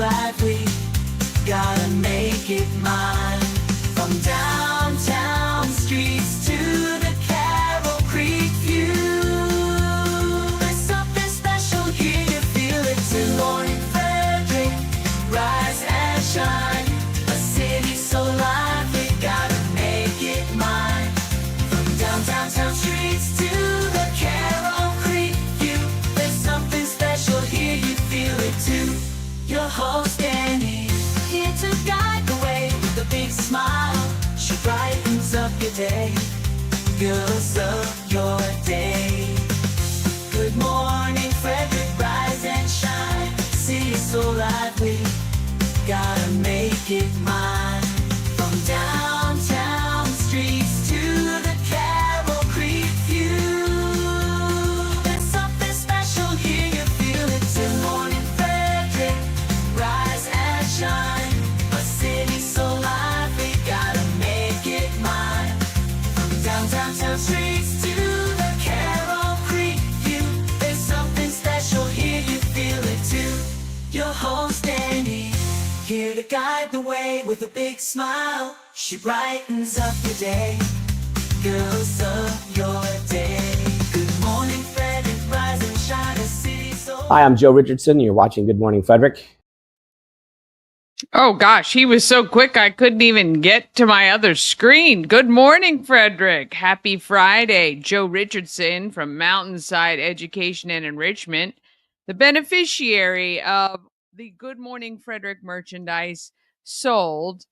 lively, gotta make it mine. From downtown streets to the Carroll Creek view, there's something special here, you feel it too. Morning Frederick, rise and shine. A city so lively, gotta make it mine. From downtown streets to the Carroll Creek view, there's something special here, you feel it too. Your host Dani, here to guide the way with a big smile. She brightens up your day, girls of your day. Good morning Frederick, rise and shine. City so lively, gotta make it mine. From downtown streets to the Carroll Creek view, there's something special here, you feel it too. Morning Frederick, rise and shine. A city so lively, gotta make it mine. From downtown streets to the Carroll Creek view, there's something special here, you feel it too. Your host Dani, here to guide the way with a big smile. She brightens up your day, girls of your day. Good morning Frederick, rise and shine. A city so... Hi, I'm Joe Richardson. You're watching Good Morning Frederick. Oh gosh, he was so quick I couldn't even get to my other screen. Good morning, Frederick. Happy Friday. Joe Richardson from Mountainside Education and Enrichment, the beneficiary of the Good Morning Frederick merchandise sold.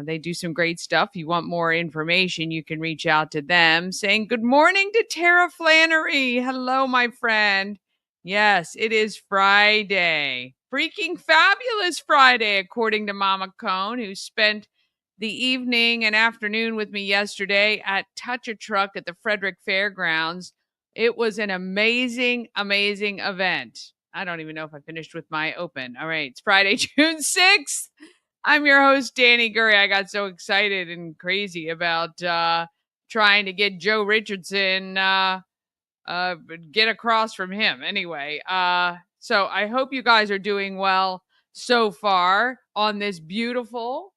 They do some great stuff. If you want more information, you can reach out to them. Saying good morning to Tara Flannery. Hello, my friend. Yes, it is Friday. Freaking fabulous Friday, according to Mama Cone, who spent the evening and afternoon with me yesterday at Touch a Truck at the Frederick Fairgrounds. It was an amazing, amazing event. I don't even know if I finished with my open. All right, it's Friday, June 6th. I'm your host, Dani Gurrie. I got so excited and crazy about trying to get Joe Richardson get across from him. Anyway, so I hope you guys are doing well so far on this beautiful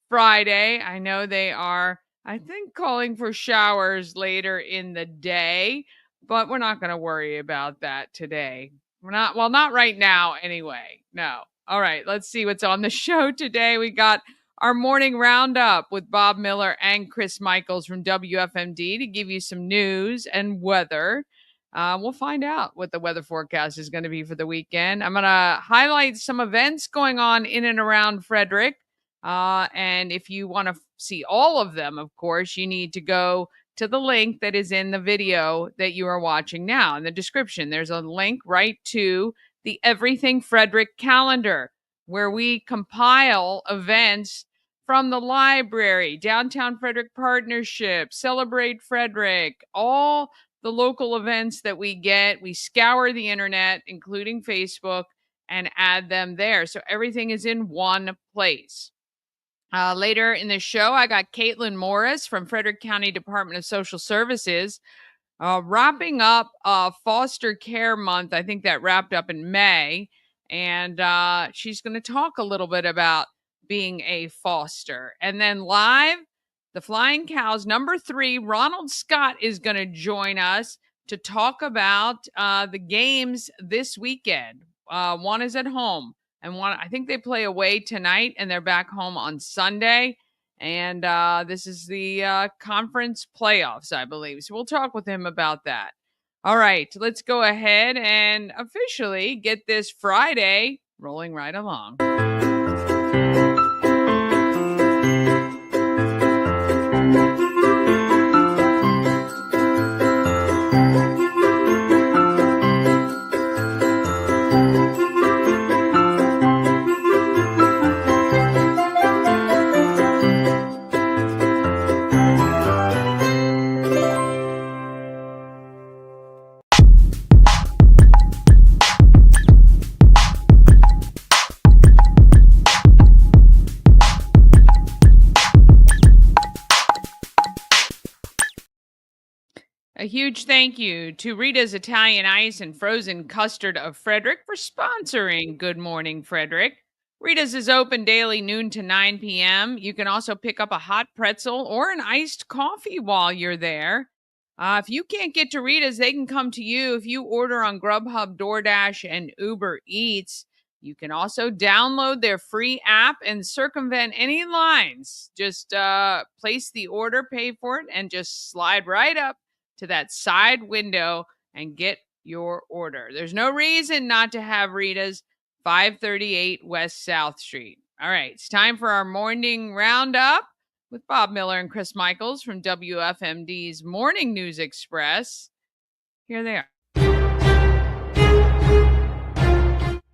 Friday. I know they are, I think, calling for showers later in the day, but we're not going to worry about that today. We're not, well, not right now anyway. No. All right, let's see what's on the show today. We got our morning roundup with Bob Miller and Chris Michaels from WFMD to give you some news and weather. We'll find out what the weather forecast is going to be for the weekend. I'm going to highlight some events going on in and around Frederick. And if you want to see all of them, of course, you need to go to the link that is in the video that you are watching now. In the description, there's a link right to the Everything Frederick calendar, where we compile events from the library, Downtown Frederick Partnership, Celebrate Frederick, all the local events that we get. We scour the internet, including Facebook, and add them there. So everything is in one place. Later in the show, I got Kaitlin Morris from Frederick County Department of Social Services wrapping up Foster Care Month. I think that wrapped up in May. And she's going to talk a little bit about being a foster. And then live, the Flying Cows, number 3, Ronald Scott is going to join us to talk about the games this weekend. One is at home, and one, I think they play away tonight, and they're back home on Sunday. And this is the conference playoffs, I believe. So we'll talk with him about that. All right, let's go ahead and officially get this Friday rolling right along. A huge thank you to Rita's Italian Ice and Frozen Custard of Frederick for sponsoring Good Morning Frederick. Rita's is open daily noon to 9 p.m. You can also pick up a hot pretzel or an iced coffee while you're there. If you can't get to Rita's, they can come to you if you order on Grubhub, DoorDash, and Uber Eats. You can also download their free app and circumvent any lines. Just place the order, pay for it, and just slide right up to that side window and get your order. There's no reason not to have Rita's, 538 West South Street. All right, it's time for our morning roundup with Bob Miller and Chris Michaels from WFMD's Morning News Express. Here they are.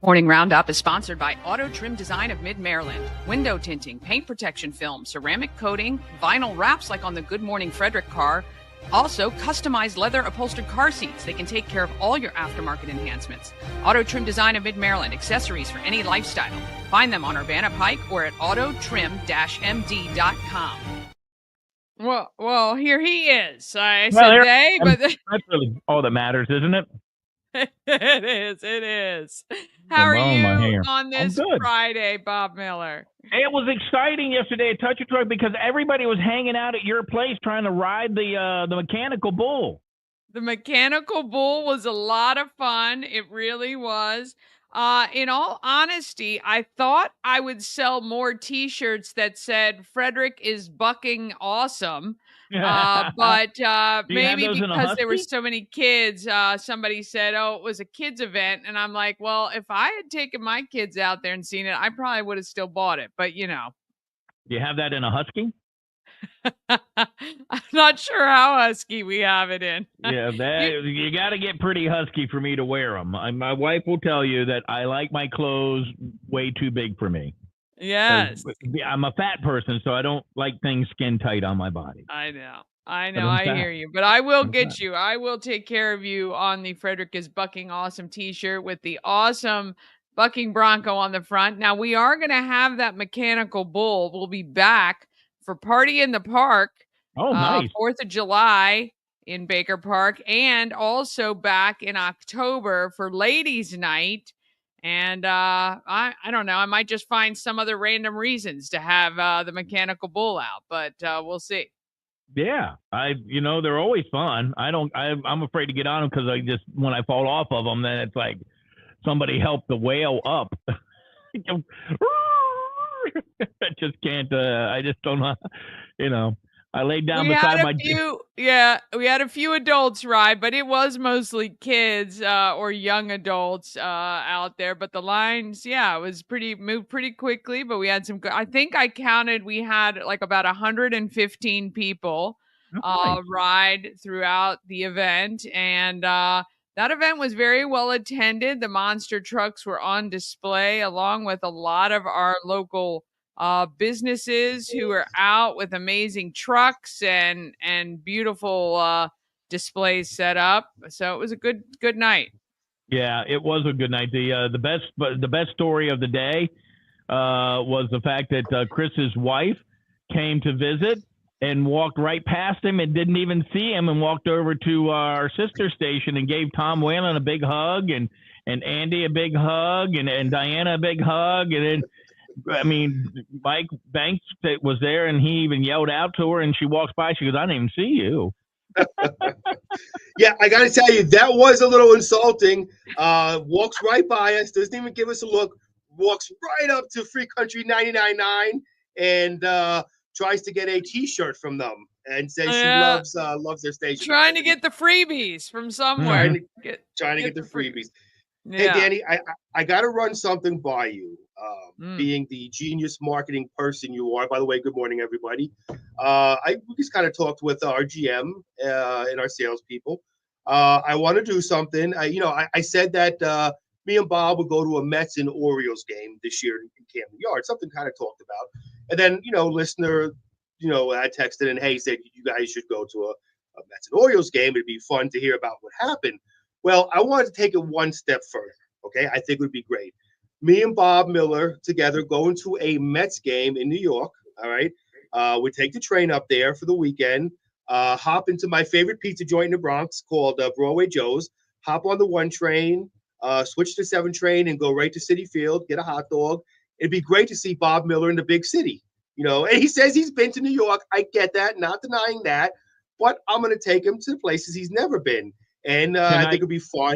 Morning Roundup is sponsored by Auto Trim Design of Mid-Maryland. Window tinting, paint protection film, ceramic coating, vinyl wraps like on the Good Morning Frederick car. Also, customized leather upholstered car seats. They can take care of all your aftermarket enhancements. Auto Trim Design of Mid-Maryland. Accessories for any lifestyle. Find them on Urbana Pike or at autotrim-md.com. Well, here he is. I said they, but that's really all that matters, isn't it? It is. How are you on this Friday, Bob Miller? It was exciting yesterday at Touch a Truck because everybody was hanging out at your place trying to ride the mechanical bull. The mechanical bull was a lot of fun. It really was. In all honesty, I thought I would sell more T-shirts that said "Frederick is bucking awesome," but maybe because there were so many kids, somebody said, "Oh, it was a kids event," and I'm like, "Well, if I had taken my kids out there and seen it, I probably would have still bought it." But you know, you have that in a husky? I'm not sure how husky we have it in. Yeah, you got to get pretty husky for me to wear them. My wife will tell you that I like my clothes way too big for me. Yes. I'm a fat person, so I don't like things skin tight on my body. I know. I hear you. But I will get you. I will take care of you on the Frederick is Bucking Awesome t-shirt with the awesome bucking bronco on the front. Now, we are going to have that mechanical bull. We'll be back for Party in the Park. Oh, nice. 4th of July in Baker Park, and also back in October for Ladies' Night. And I don't know. I might just find some other random reasons to have the mechanical bull out, but we'll see. Yeah, they're always fun. I'm afraid to get on them because when I fall off of them, then it's like somebody helped the whale up. I just can't. I just don't know. I laid down beside my. We had a few adults ride, but it was mostly kids or young adults out there. But the lines, it was moved pretty quickly. But we had some. I think I counted. We had like about 115 people ride throughout the event, and that event was very well attended. The monster trucks were on display, along with a lot of our local businesses who are out with amazing trucks and beautiful displays set up. So it was a good night. Yeah, it was a good night. The best story of the day was the fact that Chris's wife came to visit and walked right past him and didn't even see him, and walked over to our sister station and gave Tom Whalen a big hug, and Andy a big hug, and Diana a big hug, and then Mike Banks was there, and he even yelled out to her, and she walks by. She goes, "I didn't even see you." Yeah, I got to tell you, that was a little insulting. Walks right by us, doesn't even give us a look, walks right up to Free Country 99.9 and tries to get a T-shirt from them and says she loves their station. Trying to get the freebies from somewhere. Trying to get the freebies. Yeah. Hey, Dani, I got to run something by you. Being the genius marketing person you are. By the way, good morning, everybody. We just kind of talked with our GM and our salespeople. I want to do something. I said that me and Bob would go to a Mets and Orioles game this year in Camden Yards. Something kind of talked about. And then, listener, I texted and hey, said you guys should go to a Mets and Orioles game. It'd be fun to hear about what happened. Well, I wanted to take it one step further. Okay, I think it would be great. Me and Bob Miller together going to a Mets game in New York. All right. We take the train up there for the weekend, hop into my favorite pizza joint in the Bronx called Broadway Joe's, hop on the 1 train, switch to 7 train and go right to Citi Field, get a hot dog, it'd be great to see Bob Miller in the big city. And he says he's been to New York. I get that, not denying that, but I'm going to take him to places he's never been, and I think it'll be fun.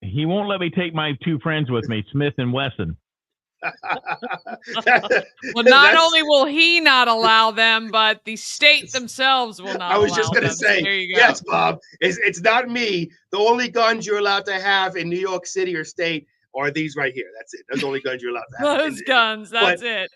He won't let me take my 2 friends with me, Smith and Wesson. Well, not only will he not allow them, but the state themselves will not. I was just going to say, there you go. yes, Bob. It's not me. The only guns you're allowed to have in New York City or state are these right here. That's it. Those are the only guns you're allowed to have. Those guns. That's it.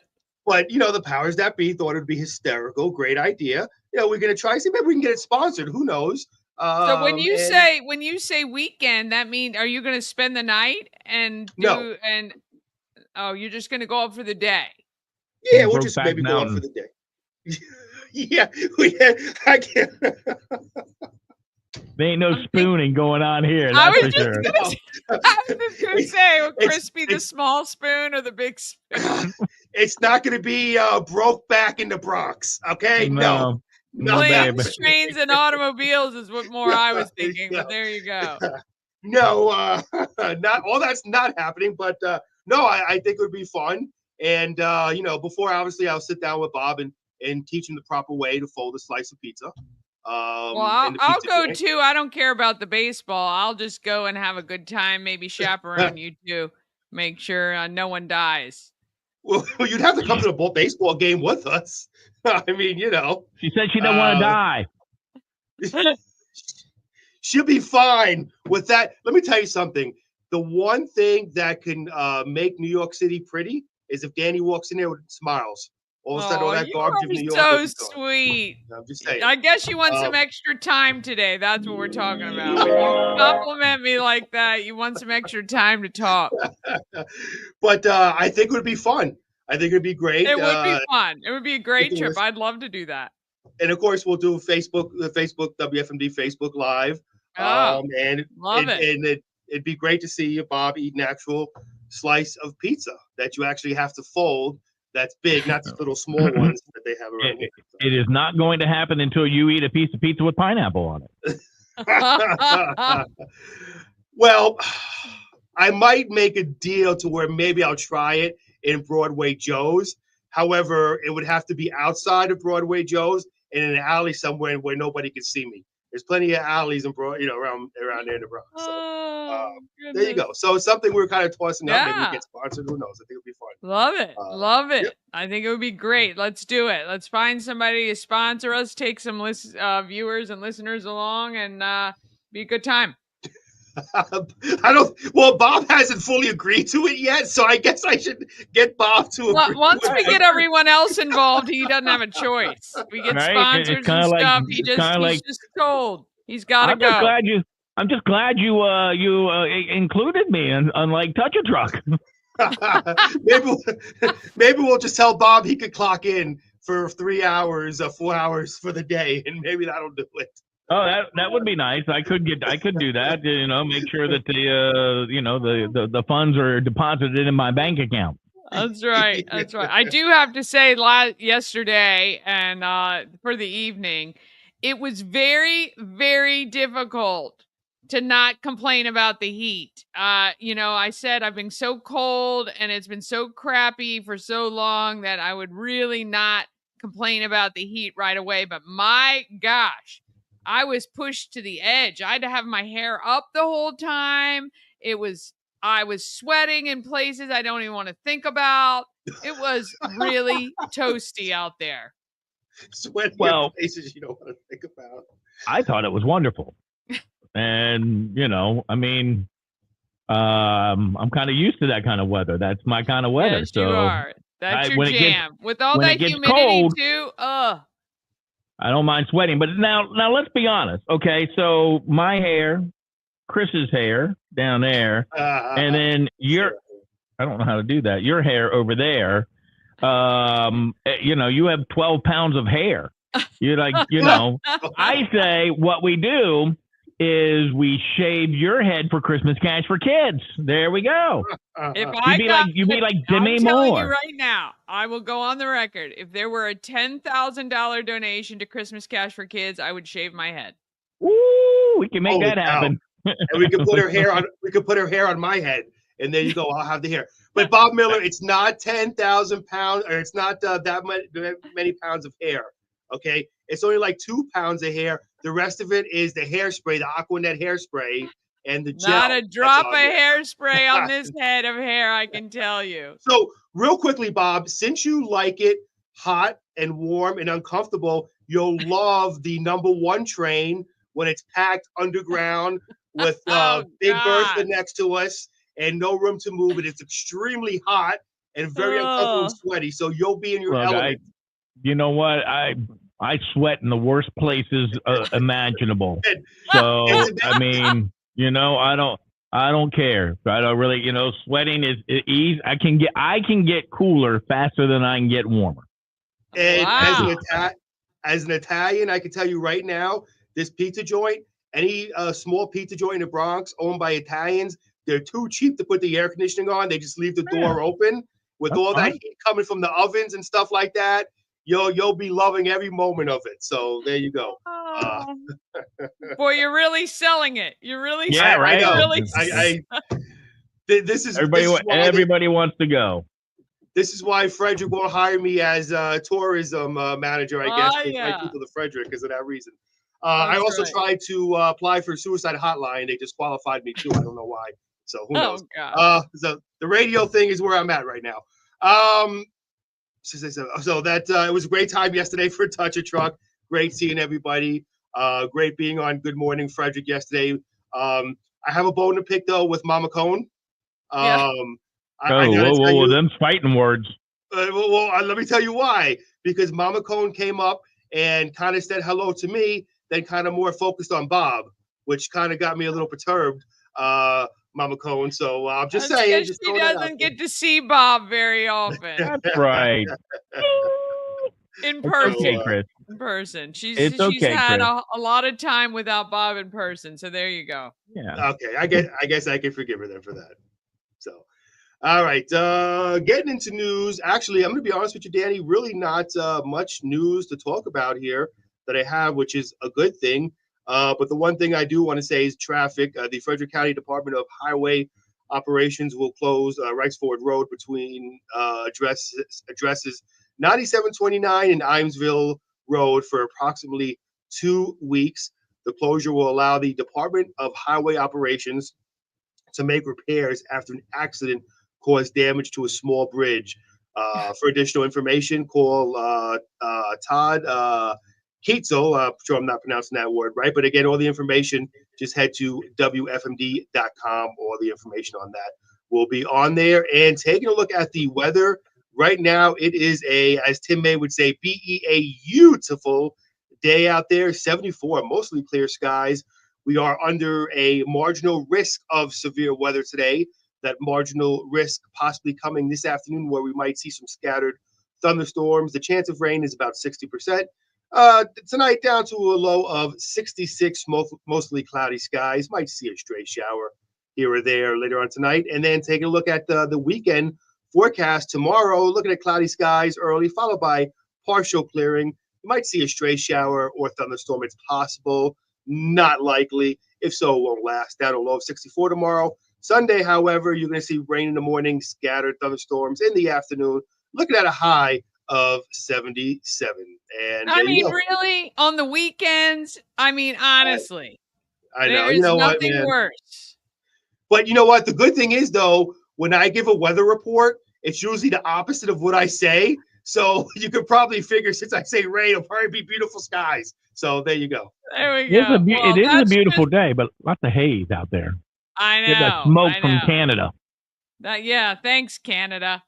But the powers that be thought it'd be hysterical. Great idea. We're going to try. See, maybe we can get it sponsored. Who knows? So when you say weekend, that means, are you going to spend the night and do No. you're just going to go up for the day? Yeah, we'll just maybe go up for the day. Yeah, I can't. There ain't no spooning going on here. I That's was for sure. just going to say, will Chris be the small spoon or the big spoon? It's not going to be broke back in the Bronx. Okay, no. Planes, trains, and automobiles is what more I was thinking. But there you go. No, not all. That's not happening. But no, I think it would be fun. And before obviously I'll sit down with Bob and teach him the proper way to fold a slice of pizza. Well, I'll go too. I don't care about the baseball. I'll just go and have a good time. Maybe chaperone you too. Make sure no one dies. Well, you'd have to come to the baseball game with us. I mean, She said she didn't want to die. She'll be fine with that. Let me tell you something. The one thing that can make New York City pretty is if Dani walks in there with smiles. All of a sudden, all that garbage of New York. So sweet. I'm just saying. I guess you want some extra time today. That's what we're talking about. When you compliment me like that, you want some extra time to talk. But I think it would be fun. I think it would be great. It would be fun. It would be a great trip. I'd love to do that. And of course, we'll do the Facebook WFMD Facebook Live. And love it. And it'd be great to see Bob eat an actual slice of pizza that you actually have to fold. That's big, not the little small ones that they have around here. It is not going to happen until you eat a piece of pizza with pineapple on it. Well, I might make a deal to where maybe I'll try it in Broadway Joe's. However, it would have to be outside of Broadway Joe's and in an alley somewhere where nobody can see me. There's plenty of alleys around there in the Bronx. So there you go. So it's something we're kind of tossing up. Maybe we get sponsored. Who knows? I think it'll be fun. Love it. Love it. Yep. I think it would be great. Let's do it. Let's find somebody to sponsor us, take some viewers and listeners along, and be a good time. Well, Bob hasn't fully agreed to it yet, so I guess I should get Bob to agree. Once we get everyone else involved, he doesn't have a choice. We get sponsors and stuff. He's just told he's got to go. I'm just glad you included me, unlike Touch a Truck. maybe we'll just tell Bob he could clock in for 3 hours or 4 hours for the day, and maybe that'll do it. Oh, that would be nice. I could do that. Make sure that the funds are deposited in my bank account. That's right. That's right. I do have to say, yesterday and for the evening, it was very, very difficult to not complain about the heat. I said I've been so cold and it's been so crappy for so long that I would really not complain about the heat right away. But my gosh, I was pushed to the edge. I had to have my hair up the whole time. I was sweating in places I don't even want to think about. It was really toasty out there. Sweating in places you don't want to think about. I thought it was wonderful. And, I'm kind of used to that kind of weather. That's my kind of weather. Yes, so you are. That's your jam. With all that humidity too, I don't mind sweating, but now let's be honest. Okay, so my hair, Chris's hair down there, and then I don't know how to do that. Your hair over there, you have 12 pounds of hair. You're like, I say what we do is we shave your head for Christmas Cash for Kids. There we go. You'd be like Demi Moore. I'm telling you right now, I will go on the record. If there were a $10,000 donation to Christmas Cash for Kids, I would shave my head. Ooh, we can make that happen. And we could put her hair on. We could put her hair on my head, and there you go. I'll have the hair. But Bob Miller, it's not 10,000 pounds, or it's not many pounds of hair. Okay, it's only like 2 pounds of hair. The rest of it is the hairspray, the Aquanet hairspray, and the gel. Not a drop of hairspray on this head of hair, I can tell you. So, real quickly, Bob, since you like it hot and warm and uncomfortable, you'll love the #1 train when it's packed underground with Big Bertha next to us and no room to move. It is extremely hot and very uncomfortable and sweaty. So you'll be in your element. You know what? I sweat in the worst places imaginable. So I mean, you know, I don't care. I don't really, you know, sweating is easy. I can get cooler faster than I can get warmer. And as an Italian, I can tell you right now, this pizza joint, any small pizza joint in the Bronx owned by Italians, they're too cheap to put the air conditioning on. They just leave the door open with all that heat coming from the ovens and stuff like that. You'll be loving every moment of it. So there you go. Boy, you're really selling it. You're really right. This is everybody wants to go. This is why Frederick won't hire me as a tourism manager, I guess, to invite people to Frederick because of that reason. I also tried to apply for suicide hotline. They disqualified me too. I don't know why. So who knows? So the radio thing is where I'm at right now. So that it was a great time yesterday for Touch a Truck. Great seeing everybody. Great being on Good Morning Frederick yesterday. I have a bone to pick though with Mama Cone. Whoa, them's fighting words. Let me tell you why. Because Mama Cone came up and kind of said hello to me, then kind of more focused on Bob, which kind of got me a little perturbed, Mama Cone. So I'm just saying. She doesn't get to see Bob very often. That's right. In person. Okay, Chris. In person. She's okay, had a lot of time without Bob in person. So there you go. Yeah. Okay. I guess I can forgive her then for that. So, all right. Getting into news. Actually, I'm going to be honest with you, Dani, really not much news to talk about here that I have, which is a good thing. But the one thing I do want to say is traffic. The Frederick County Department of Highway Operations will close Wrightsford Road between addresses 9729 and Imesville Road for approximately 2 weeks. The closure will allow the Department of Highway Operations to make repairs after an accident caused damage to a small bridge. For additional information, call Todd Keitzel. I'm sure I'm not pronouncing that word right, but again, all the information, just head to WFMD.com. All the information on that will be on there. And taking a look at the weather right now, it is as Tim May would say, beautiful day out there. 74, mostly clear skies. We are under a marginal risk of severe weather today. That marginal risk possibly coming this afternoon, where we might see some scattered thunderstorms. The chance of rain is about 60%. Tonight down to a low of 66, mostly cloudy skies. Might see a stray shower here or there later on tonight. And then taking a look at the weekend forecast tomorrow, looking at cloudy skies early, followed by partial clearing. You might see a stray shower or thunderstorm. It's possible, not likely. If so, it won't last. Down to a low of 64 tomorrow. Sunday, however, you're going to see rain in the morning, scattered thunderstorms in the afternoon, looking at a high of 77. And I mean, really, on the weekends, I mean, honestly, I know. There's nothing worse. But you know what? The good thing is, though, when I give a weather report, it's usually the opposite of what I say. So you could probably figure, since I say rain, it'll probably be beautiful skies. So there you go. There we go. It is a beautiful day, but lots of haze out there. I know. Get that smoke from Canada. Thanks, Canada.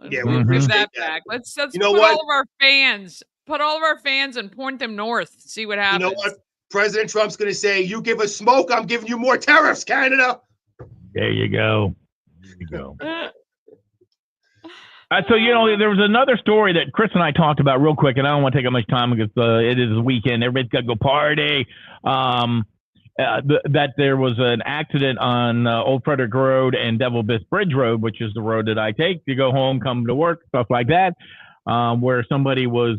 Yeah, we'll bring that back. Let's put all of our fans and point them north. See what happens. You know what? President Trump's going to say, "You give us smoke, I'm giving you more tariffs, Canada." There you go. So, there was another story that Chris and I talked about real quick, and I don't want to take up much time because it is the weekend. Everybody's got to go party. That there was an accident on Old Frederick Road and Devil Bisque Bridge Road, which is the road that I take to go home, come to work, stuff like that, where somebody was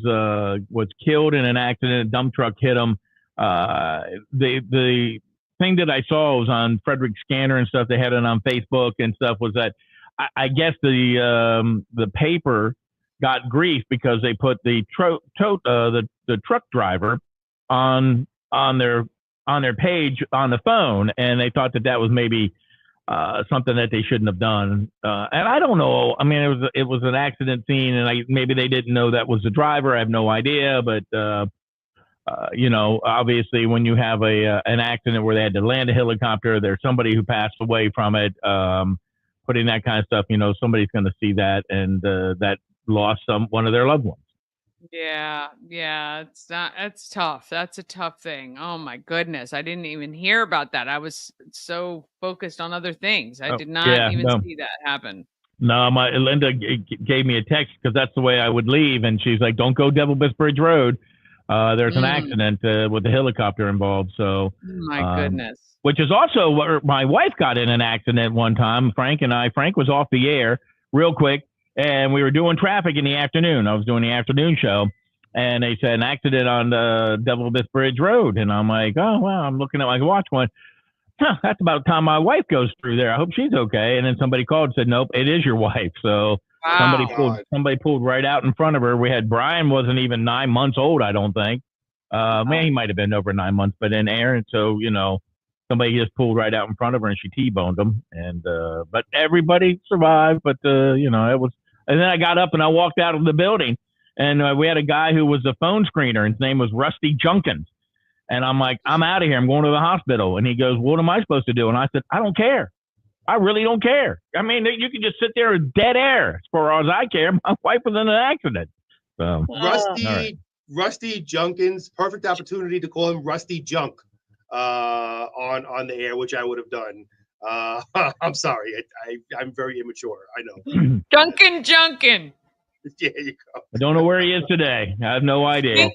killed in an accident. A dump truck hit him. The thing that I saw was on Frederick Scanner and stuff. They had it on Facebook and stuff. Was that I guess the paper got grief because they put the truck driver on their page on the phone, and they thought that was maybe something that they shouldn't have done. And I don't know. I mean, it was an accident scene, and maybe they didn't know that was the driver. I have no idea, but obviously when you have an accident where they had to land a helicopter, there's somebody who passed away from it. Putting that kind of stuff, somebody's going to see that, and that lost one of their loved ones. Yeah, it's tough. That's a tough thing. Oh my goodness. I didn't even hear about that. I was so focused on other things. I did not even see that happen. No, Linda gave me a text because that's the way I would leave, and she's like, "Don't go Devil Biss Bridge Road. There's an accident with the helicopter involved." So, my goodness. Which is also where my wife got in an accident one time. Frank was off the air real quick, and we were doing traffic in the afternoon. I was doing the afternoon show, and they said an accident on the Devil Biss Bridge Road. And I'm like, oh, wow, I'm looking at my watch going, that's about the time my wife goes through there. I hope she's okay. And then somebody called and said, nope, it is your wife. So somebody pulled right out in front of her. We had Brian wasn't even 9 months old, I don't think. Man, he might have been over 9 months, but in air. And so, somebody just pulled right out in front of her and she T-boned him. And, but everybody survived. But, it was, and then I got up and I walked out of the building, and we had a guy who was a phone screener. His name was Rusty Junkins. And I'm like, I'm out of here. I'm going to the hospital. And he goes, what am I supposed to do? And I said, I don't care. I really don't care. I mean, you can just sit there in dead air as far as I care. My wife was in an accident. So Rusty Junkins, perfect opportunity to call him Rusty Junk on the air, which I would have done. I'm sorry. I'm very immature. I know. Junkin. Yeah, you go. I don't know where he is today. I have no idea.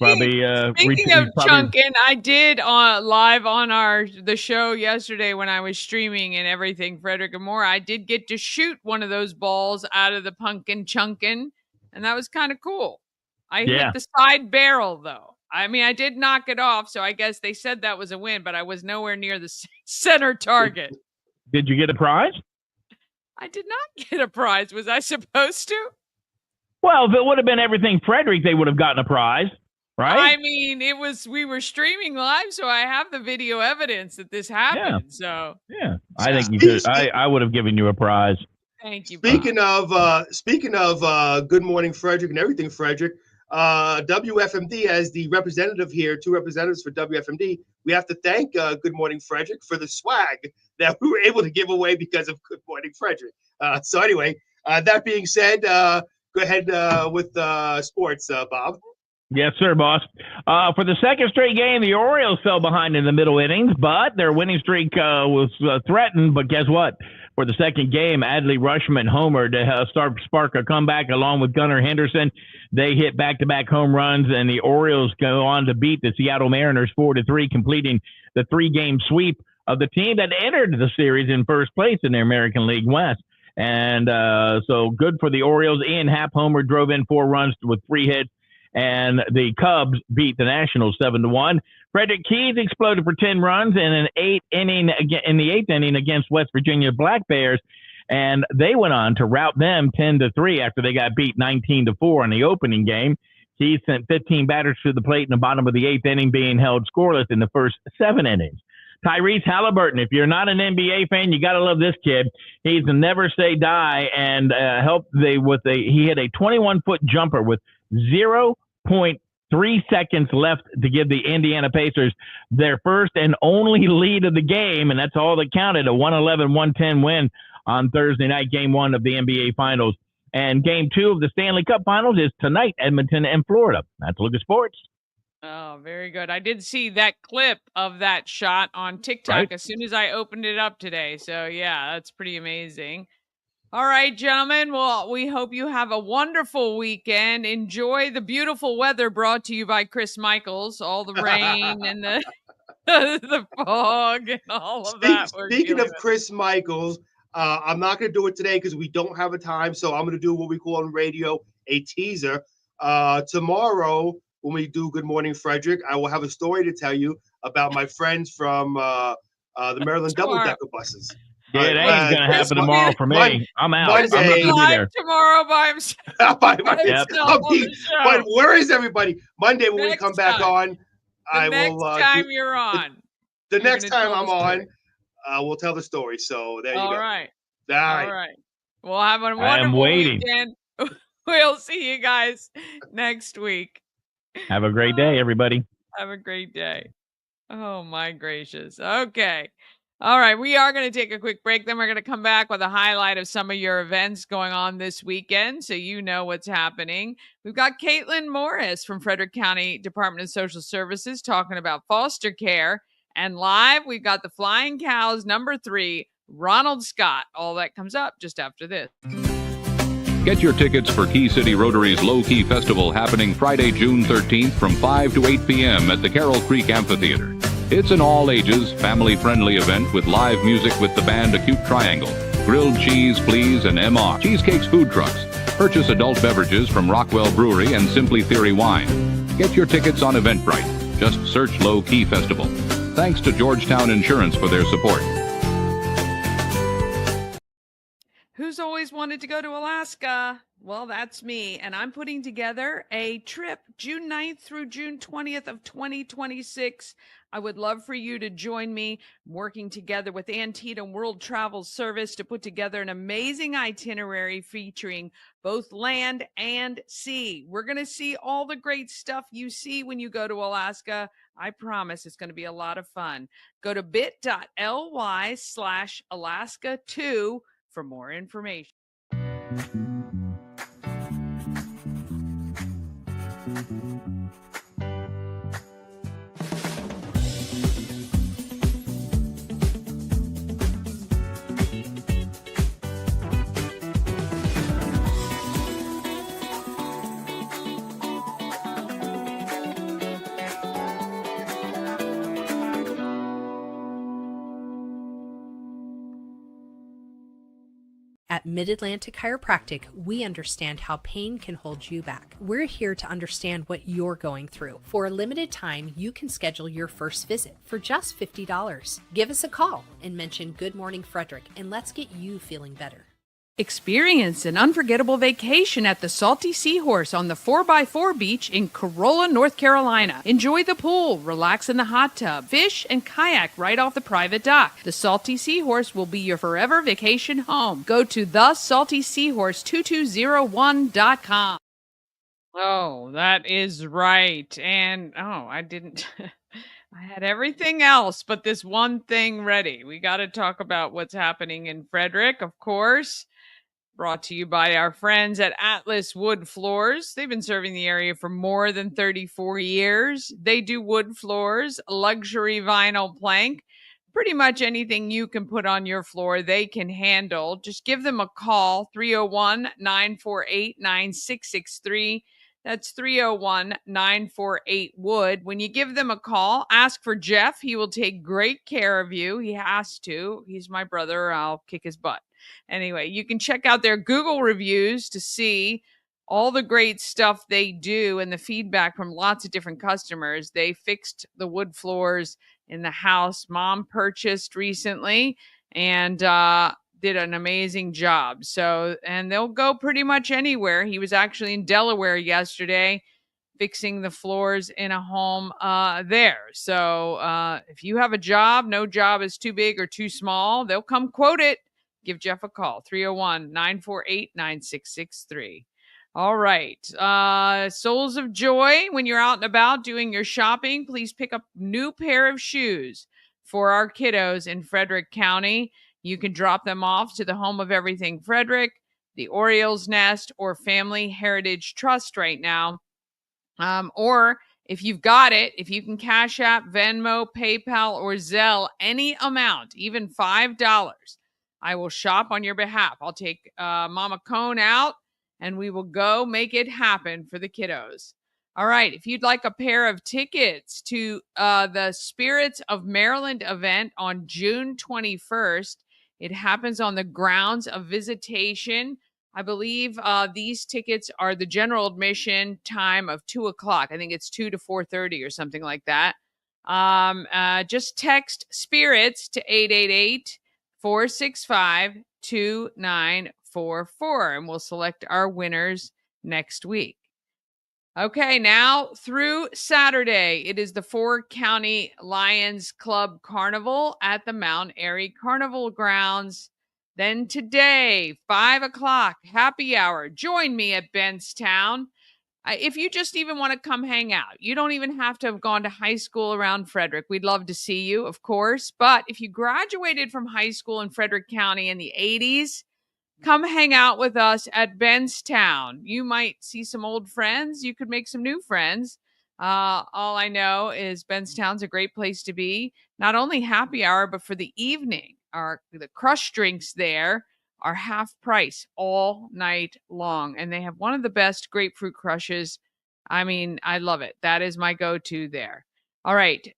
Speaking of Junkin, I did live on the show yesterday when I was streaming and everything, Frederick and more. I did get to shoot one of those balls out of the pumpkin chunkin, and that was kind of cool. I hit the side barrel though. I mean, I did knock it off, so I guess they said that was a win, but I was nowhere near the center target. Did you get a prize? I did not get a prize. Was I supposed to? Well, if it would have been everything Frederick, they would have gotten a prize, right? I mean, we were streaming live, so I have the video evidence that this happened. So I think you could. I would have given you a prize. Thank you. Speaking of Good Morning Frederick and everything, Frederick, WFMD as the representative here, 2 representatives for WFMD. We have to thank Good Morning Frederick for the swag that we were able to give away because of Good Morning Frederick. So anyway, that being said, go ahead with sports, Bob. Yes, sir, boss. For the second straight game, the Orioles fell behind in the middle innings, but their winning streak was threatened. But guess what? For the second game, Adley Rutschman homered to spark a comeback along with Gunnar Henderson. They hit back-to-back home runs, and the Orioles go on to beat the Seattle Mariners 4-3, completing the 3-game sweep of the team that entered the series in first place in the American League West. And so good for the Orioles. Ian Happ homer drove in 4 runs with 3 hits, and the Cubs beat the Nationals 7-1. Frederick Keys exploded for 10 runs in the 8th inning against West Virginia Black Bears, and they went on to rout them 10-3 after they got beat 19-4 in the opening game. Keys sent 15 batters to the plate in the bottom of the 8th inning, being held scoreless in the first 7 innings. Tyrese Halliburton, if you're not an NBA fan, you got to love this kid. He's a never say die, and he hit a 21-foot jumper with 0.3 seconds left to give the Indiana Pacers their first and only lead of the game, and that's all that counted, a 111-110 win on Thursday night, Game 1 of the NBA Finals. And Game 2 of the Stanley Cup Finals is tonight, Edmonton and Florida. That's Look at Sports. Oh, very good. I did see that clip of that shot on TikTok as soon as I opened it up today. So, yeah, that's pretty amazing. All right, gentlemen. Well, we hope you have a wonderful weekend. Enjoy the beautiful weather brought to you by Chris Michaels. All the rain and the fog and all of that. Speaking of Chris Michaels, I'm not going to do it today because we don't have a time. So I'm going to do what we call on radio a teaser. Tomorrow, when we do Good Morning Frederick, I will have a story to tell you about my friends from the Maryland double-decker buses. Yeah, All it right, ain't gonna Chris happen will be tomorrow for me. I'm out. I'm not Monday. gonna be live there. tomorrow by himself. By By myself himself on the but show. where is everybody? Monday when we Next come back time. on, The I next will time do you're on. the you're next gonna time tell I'm the story. on. We'll tell the story. So there you All go. right. All All right. right. Well, have a I am wonderful waiting. weekend. We'll see you guys next week. Have a great day, everybody. Have a great day. Oh, my gracious. Okay. All right. We are going to take a quick break. Then we're going to come back with a highlight of some of your events going on this weekend so you know what's happening. We've got Kaitlin Morris from Frederick County Department of Social Services talking about foster care. And live, we've got the Flying Cows #3, Ronald Scott. All that comes up just after this. Get your tickets for Key City Rotary's Low Key Festival happening Friday, June 13th from 5 to 8 p.m. at the Carroll Creek Amphitheater. It's an all-ages, family-friendly event with live music with the band Acute Triangle, grilled cheese, please, and MR, Cheesecake's food trucks. Purchase adult beverages from Rockwell Brewery and Simply Theory Wine. Get your tickets on Eventbrite. Just search Low Key Festival. Thanks to Georgetown Insurance for their support. Who's always wanted to go to Alaska? Well, that's me. And I'm putting together a trip June 9th through June 20th of 2026. I would love for you to join me working together with Antietam World Travel Service to put together an amazing itinerary featuring both land and sea. We're going to see all the great stuff you see when you go to Alaska. I promise it's going to be a lot of fun. Go to bit.ly/Alaska2 for more information. At Mid-Atlantic Chiropractic, we understand how pain can hold you back. We're here to understand what you're going through. For a limited time, you can schedule your first visit for just $50. Give us a call and mention Good Morning Frederick, and let's get you feeling better. Experience an unforgettable vacation at the Salty Seahorse on the 4x4 beach in Corolla, North Carolina. Enjoy the pool, relax in the hot tub, fish, and kayak right off the private dock. The Salty Seahorse will be your forever vacation home. Go to thesaltyseahorse2201.com. Oh, that is right. And, I didn't... I had everything else but this one thing ready. We got to talk about what's happening in Frederick, of course. Brought to you by our friends at Atlas Wood Floors. They've been serving the area for more than 34 years. They do wood floors, luxury vinyl plank, pretty much anything you can put on your floor, they can handle. Just give them a call, 301-948-9663. That's 301-948-WOOD. When you give them a call, ask for Jeff. He will take great care of you. He has to. He's my brother. I'll kick his butt. Anyway, you can check out their Google reviews to see all the great stuff they do and the feedback from lots of different customers. They fixed the wood floors in the house Mom purchased recently and did an amazing job. So, and they'll go pretty much anywhere. He was actually in Delaware yesterday fixing the floors in a home there. So if you have a job, no job is too big or too small, they'll come quote it. Give Jeff a call, 301-948-9663. All right. Souls of Joy, when you're out and about doing your shopping, please pick up a new pair of shoes for our kiddos in Frederick County. You can drop them off to the Home of Everything Frederick, the Orioles Nest, or Family Heritage Trust right now. Or if you've got it, if you can Cash App, Venmo, PayPal, or Zelle, any amount, even $5, I will shop on your behalf. I'll take Mama Cone out and we will go make it happen for the kiddos. All right. If you'd like a pair of tickets to the Spirits of Maryland event on June 21st, it happens on the grounds of Visitation. I believe these tickets are the general admission time of 2 o'clock. I think it's 2 to 4:30 or something like that. Just text SPIRITS to 888 465-2944, and we'll select our winners next week. Okay, now through Saturday, it is the 4 County Lions Club Carnival at the Mount Airy Carnival Grounds. Then today, 5 o'clock, happy hour. Join me at Benstown. If you just even want to come hang out, you don't even have to have gone to high school around Frederick. We'd love to see you, of course. But if you graduated from high school in Frederick County in the 80s, come hang out with us at Benstown. You might see some old friends. You could make some new friends. All I know is Benstown's a great place to be. Not only happy hour, but for the evening. The crush drinks there are half price all night long. And they have one of the best grapefruit crushes. I mean, I love it. That is my go-to there. All right.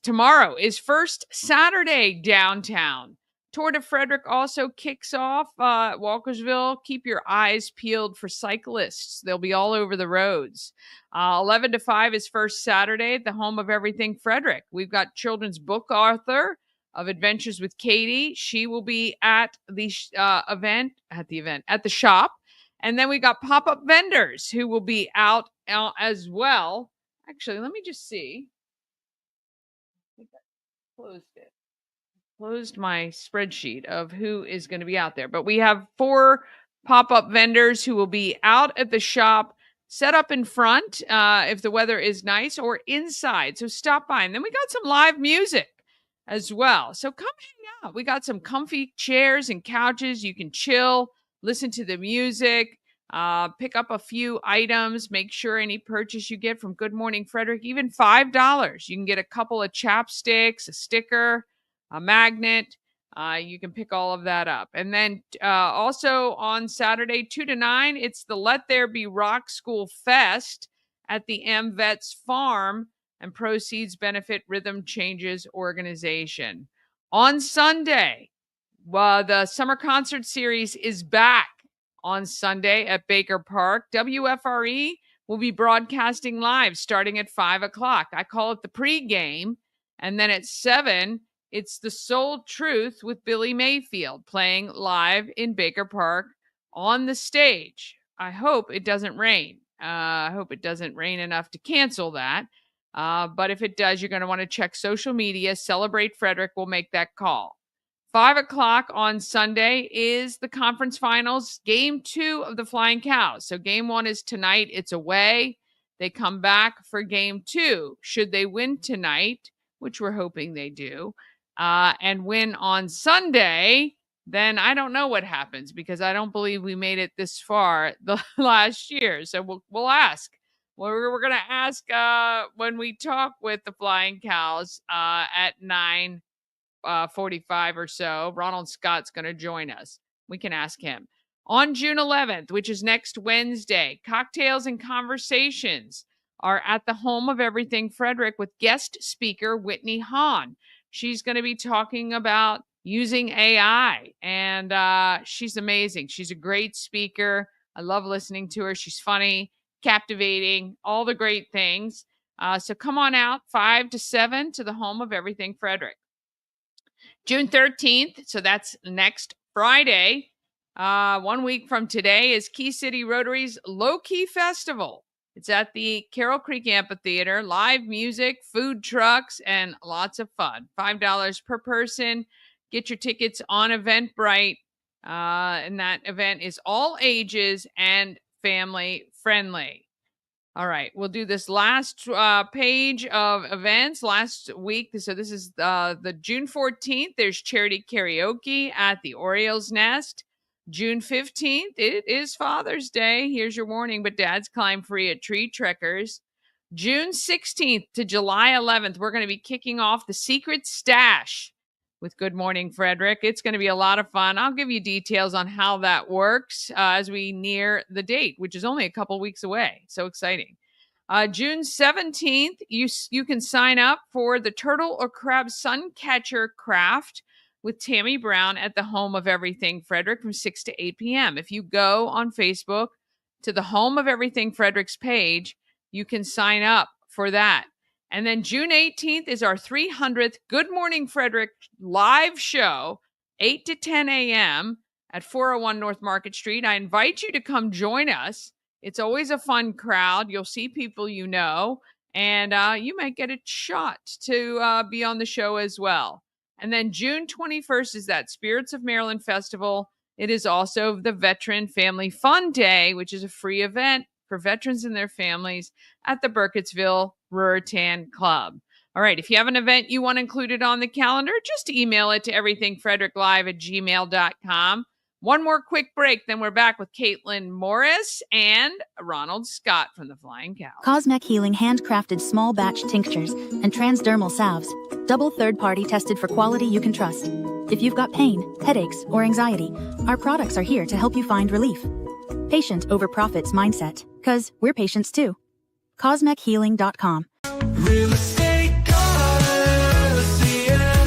Tomorrow is First Saturday downtown. Tour de Frederick also kicks off at Walkersville. Keep your eyes peeled for cyclists. They'll be all over the roads. 11 to 5 is First Saturday at the home of Everything Frederick. We've got children's book author of Adventures with Katie. She will be at the at the shop. And then we got pop-up vendors who will be out as well. Actually, let me just see. I think I closed my spreadsheet of who is going to be out there. But we have 4 pop-up vendors who will be out at the shop, set up in front if the weather is nice, or inside. So stop by. And then we got some live music as well. So come hang out. We got some comfy chairs and couches. You can chill, listen to the music, pick up a few items. Make sure any purchase you get from Good Morning Frederick, even $5, you can get a couple of chapsticks, a sticker, a magnet. You can pick all of that up. And then also on Saturday, 2 to 9, it's the Let There Be Rock School Fest at the MVets Farm, and proceeds benefit Rhythm Changes organization. On Sunday, the summer concert series is back on Sunday at Baker Park. WFRE will be broadcasting live starting at 5 o'clock. I call it the pregame. And then at 7, it's The Soul Truth with Billy Mayfield playing live in Baker Park on the stage. I hope it doesn't rain. I hope it doesn't rain enough to cancel that. But if it does, you're going to want to check social media. Celebrate Frederick will make that call. 5 o'clock on Sunday is the conference finals, game 2 of the Flying Cows. So game 1 is tonight. It's away. They come back for game 2. Should they win tonight, which we're hoping they do, and win on Sunday, then I don't know what happens, because I don't believe we made it this far the last year. So we'll ask. We're going to ask when we talk with the Flying Cows at 9:45 or so. Ronald Scott's going to join us. We can ask him. On June 11th, which is next Wednesday, Cocktails and Conversations are at the home of Everything Frederick with guest speaker Whitney Hahn. She's going to be talking about using AI, and she's amazing. She's a great speaker. I love listening to her. She's funny, captivating, all the great things. So come on out 5 to 7 to the home of Everything Frederick. June 13th, so that's next Friday, 1 week from today, is Key City Rotary's Low Key Festival. It's at the Carroll Creek Amphitheater. Live music, food trucks, and lots of fun. $5 per person. Get your tickets on Eventbrite. And that event is all ages and family friendly. All right, we'll do this last page of events last week. So this is the June 14th. There's charity karaoke at the Orioles Nest. June 15th, it is Father's Day. Here's your warning, but Dad's climb free at Tree Trekkers. June 16th to July 11th, we're going to be kicking off the Secret Stash with Good Morning Frederick. It's going to be a lot of fun. I'll give you details on how that works as we near the date, which is only a couple weeks away. So exciting. June 17th, you can sign up for the Turtle or Crab Suncatcher Craft with Tammy Brown at the home of Everything Frederick from 6 to 8 p.m. If you go on Facebook to the Home of Everything Frederick's page, you can sign up for that. And then June 18th is our 300th Good Morning Frederick live show 8 to 10 a.m. at 401 North Market Street. I invite you to come join us. It's always a fun crowd. You'll see people you know, and you might get a shot to be on the show as well. And then June 21st is that Spirits of Maryland Festival. It is also the Veteran Family Fun Day, which is a free event for veterans and their families at the Burkittsville Ruritan Club. All right, if you have an event you want included on the calendar, just email it to everythingfredericklive@gmail.com. One more quick break, then we're back with Kaitlin Morris and Ronald Scott from the Flying Cow. Cosmec Healing handcrafted small batch tinctures and transdermal salves, double third-party tested for quality you can trust. If you've got pain, headaches, or anxiety, our products are here to help you find relief. Patient over profits mindset, 'cause we're patients too. CosmecHealing.com. Real estate goddess, yeah.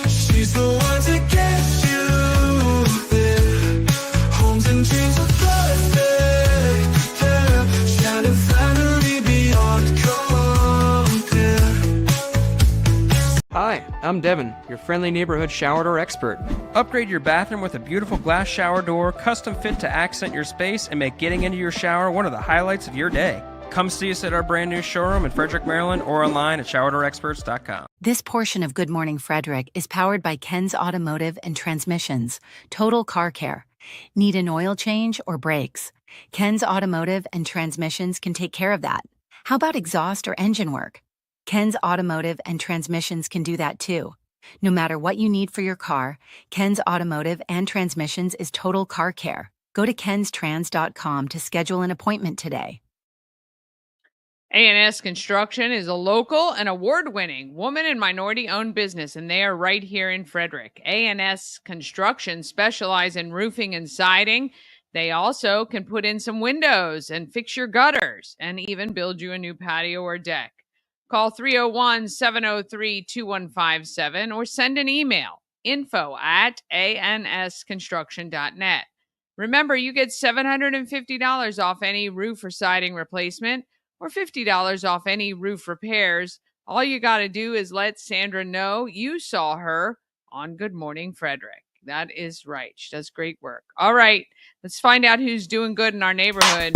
She's the one to get you there. Homes and dreams are perfect, yeah. Shining family beyond compare. Hi, I'm Devin, your friendly neighborhood shower door expert. Upgrade your bathroom with a beautiful glass shower door, custom fit to accent your space and make getting into your shower one of the highlights of your day. Come see us at our brand new showroom in Frederick, Maryland, or online at showerdoorexperts.com. This portion of Good Morning Frederick is powered by Ken's Automotive and Transmissions, Total Car Care. Need an oil change or brakes? Ken's Automotive and Transmissions can take care of that. How about exhaust or engine work? Ken's Automotive and Transmissions can do that too. No matter what you need for your car, Ken's Automotive and Transmissions is Total Car Care. Go to kenstrans.com to schedule an appointment today. A&S Construction is a local and award-winning woman and minority-owned business, and they are right here in Frederick. A&S Construction specialize in roofing and siding. They also can put in some windows and fix your gutters and even build you a new patio or deck. Call 301-703-2157 or send an email, info@ansconstruction.net. Remember, you get $750 off any roof or siding replacement, or $50 off any roof repairs. All you got to do is let Sandra know you saw her on Good Morning Frederick. That is right. She does great work. All right, let's find out who's doing good in our neighborhood.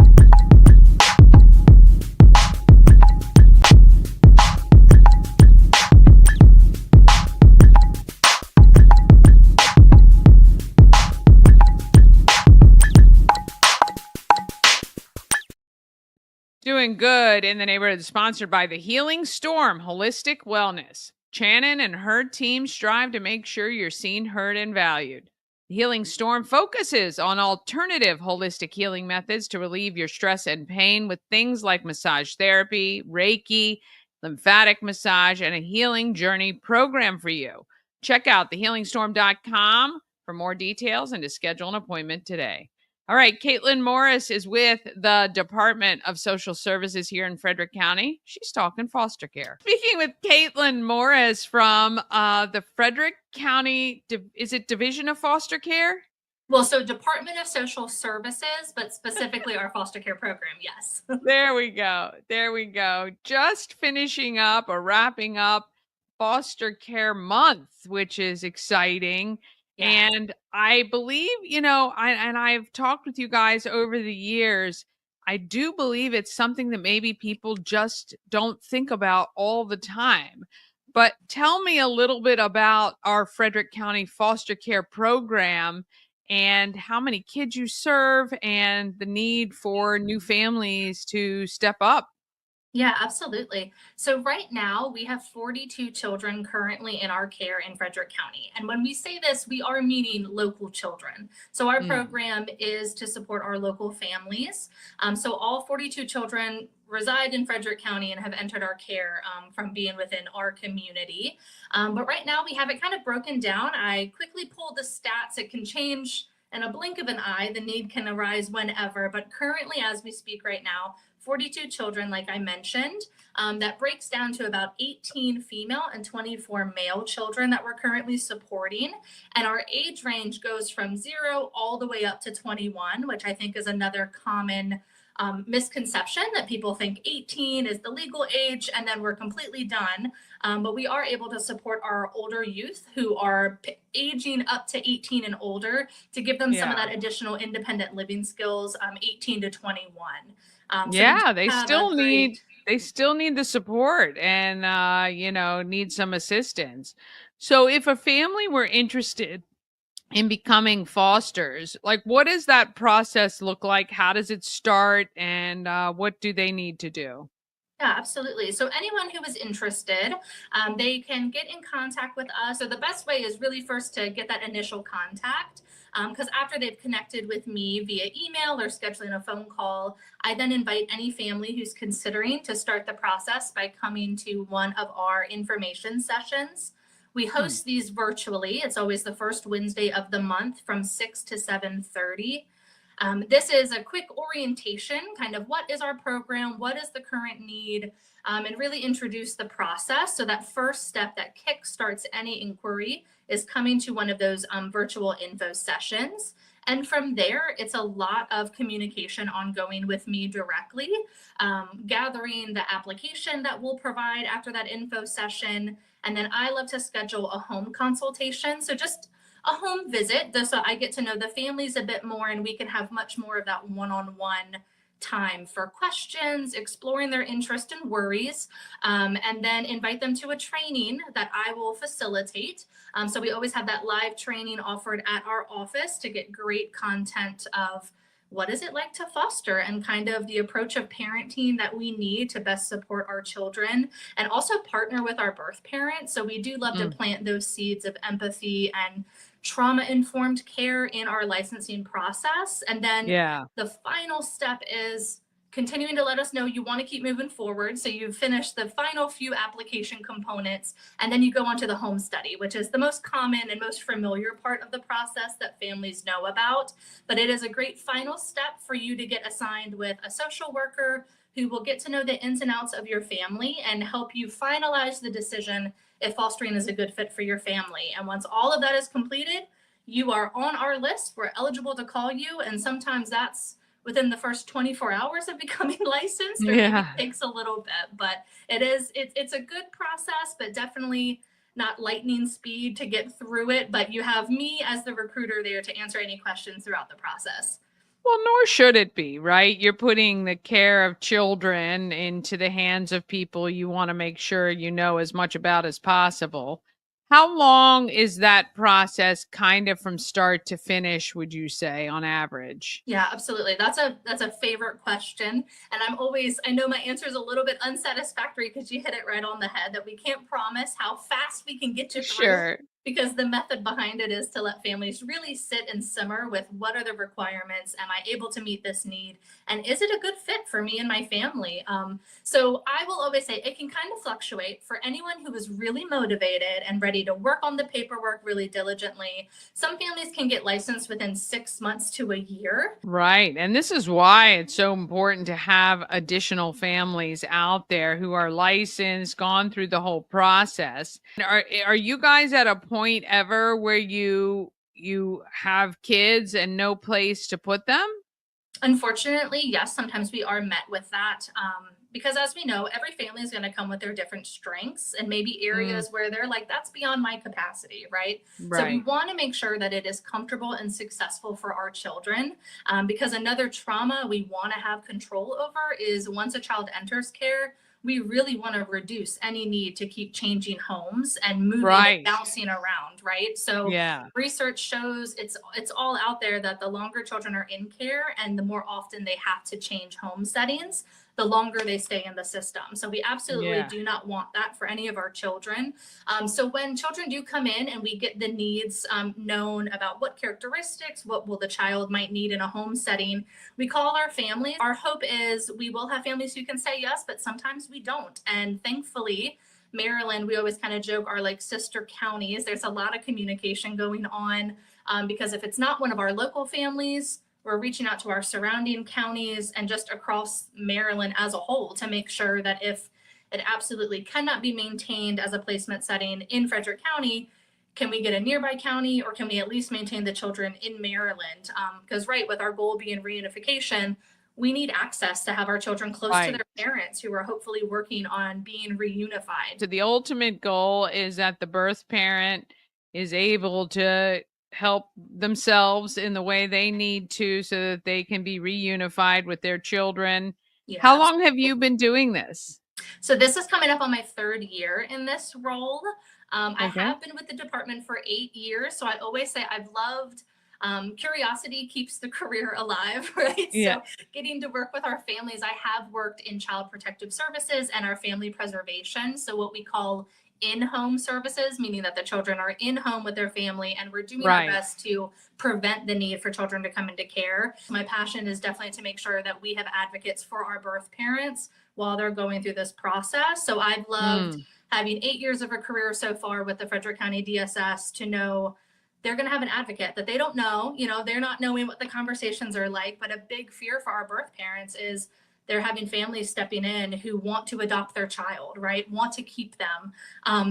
Doing good in the neighborhood is sponsored by the Healing Storm Holistic Wellness. Shannon and her team strive to make sure you're seen, heard, and valued. The Healing Storm focuses on alternative holistic healing methods to relieve your stress and pain with things like massage therapy, Reiki, lymphatic massage, and a healing journey program for you. Check out thehealingstorm.com for more details and to schedule an appointment today. All right, Kaitlin Morris is with the Department of Social Services here in Frederick County. She's talking foster care. Speaking with Kaitlin Morris from the Frederick County, is it Division of Foster Care? Well, so Department of Social Services, but specifically our foster care program, yes. There we go. There we go. Just finishing up or wrapping up Foster Care Month, which is exciting. Yeah. And I believe, I've talked with you guys over the years. I do believe it's something that maybe people just don't think about all the time. But tell me a little bit about our Frederick County foster care program and how many kids you serve and the need for new families to step up. Yeah, absolutely. So right now we have 42 children currently in our care in Frederick County. And when we say this, we are meaning local children. So our program is to support our local families. So all 42 children reside in Frederick County and have entered our care from being within our community. But right now we have it kind of broken down. I quickly pulled the stats. It can change in a blink of an eye. The need can arise whenever, but currently as we speak right now, 42 children, like I mentioned, that breaks down to about 18 female and 24 male children that we're currently supporting. And our age range goes from 0 all the way up to 21, which I think is another common misconception that people think 18 is the legal age and then we're completely done. But we are able to support our older youth who are aging up to 18 and older to give them some of that additional independent living skills, 18 to 21. Yeah, they still need the support and need some assistance. So if a family were interested in becoming fosters, like what does that process look like? How does it start and what do they need to do? Yeah, absolutely. So anyone who is interested, they can get in contact with us. So the best way is really first to get that initial contact. Because after they've connected with me via email or scheduling a phone call, I then invite any family who's considering to start the process by coming to one of our information sessions. We host these virtually. It's always the first Wednesday of the month from 6 to 7:30. This is a quick orientation, kind of what is our program, what is the current need, and really introduce the process. So that first step that kickstarts any inquiry is coming to one of those virtual info sessions. And from there, it's a lot of communication ongoing with me directly, gathering the application that we'll provide after that info session. And then I love to schedule a home consultation. So just a home visit, so I get to know the families a bit more and we can have much more of that one-on-one time for questions, exploring their interest and worries, and then invite them to a training that I will facilitate. So we always have that live training offered at our office to get great content of what is it like to foster and kind of the approach of parenting that we need to best support our children and also partner with our birth parents. So we do love to plant those seeds of empathy and trauma-informed care in our licensing process. And then the final step is continuing to let us know you want to keep moving forward. So you finish the final few application components, and then you go on to the home study, which is the most common and most familiar part of the process that families know about. But it is a great final step for you to get assigned with a social worker who will get to know the ins and outs of your family and help you finalize the decision if fostering is a good fit for your family. And once all of that is completed, you are on our list. We're eligible to call you. And sometimes that's within the first 24 hours of becoming licensed, or maybe it takes a little bit, but it's a good process, but definitely not lightning speed to get through it. But you have me as the recruiter there to answer any questions throughout the process. Well, nor should it be, right? You're putting the care of children into the hands of people you want to make sure you know as much about as possible. How long is that process kind of from start to finish, would you say, on average? Yeah, absolutely. That's a favorite question. And I know my answer is a little bit unsatisfactory because you hit it right on the head that we can't promise how fast we can get you through. Because the method behind it is to let families really sit and simmer with what are the requirements? Am I able to meet this need? And is it a good fit for me and my family? So I will always say it can kind of fluctuate for anyone who is really motivated and ready to work on the paperwork really diligently. Some families can get licensed within 6 months to a year. Right. And this is why it's so important to have additional families out there who are licensed, gone through the whole process. Are you guys at a point ever where you have kids and no place to put them? Unfortunately, yes, sometimes we are met with that. Because as we know, every family is going to come with their different strengths and maybe areas where they're like, that's beyond my capacity, right? So we want to make sure that it is comfortable and successful for our children. Because another trauma we want to have control over is once a child enters care, we really want to reduce any need to keep changing homes and moving and bouncing around, right? So research shows it's all out there that the longer children are in care and the more often they have to change home settings, the longer they stay in the system. So we absolutely do not want that for any of our children. So when children do come in and we get the needs known about what characteristics, what will the child might need in a home setting, we call our family. Our hope is we will have families who can say yes, but sometimes we don't. And thankfully, Maryland, we always kind of joke, are like sister counties. There's a lot of communication going on because if it's not one of our local families, we're reaching out to our surrounding counties and just across Maryland as a whole to make sure that if it absolutely cannot be maintained as a placement setting in Frederick County, can we get a nearby county or can we at least maintain the children in Maryland? Because with our goal being reunification, we need access to have our children close to Right. their parents who are hopefully working on being reunified. So the ultimate goal is that the birth parent is able to help themselves in the way they need to so that they can be reunified with their children. How Yes. long have you been doing this? So this is coming up on my 3rd year in this role. I Okay. have been with the department for 8 years. So I always say I've loved curiosity keeps the career alive, right? Yeah. So getting to work with our families, I have worked in child protective services and our family preservation. So what we call in-home services, meaning that the children are in home with their family and we're doing Right. our best to prevent the need for children to come into care. My passion is definitely to make sure that we have advocates for our birth parents while they're going through this process. So I've loved having 8 years of a career so far with the Frederick County DSS to know they're going to have an advocate that they don't know, they're not knowing what the conversations are like, but a big fear for our birth parents is they're having families stepping in who want to adopt their child, right? Want to keep them.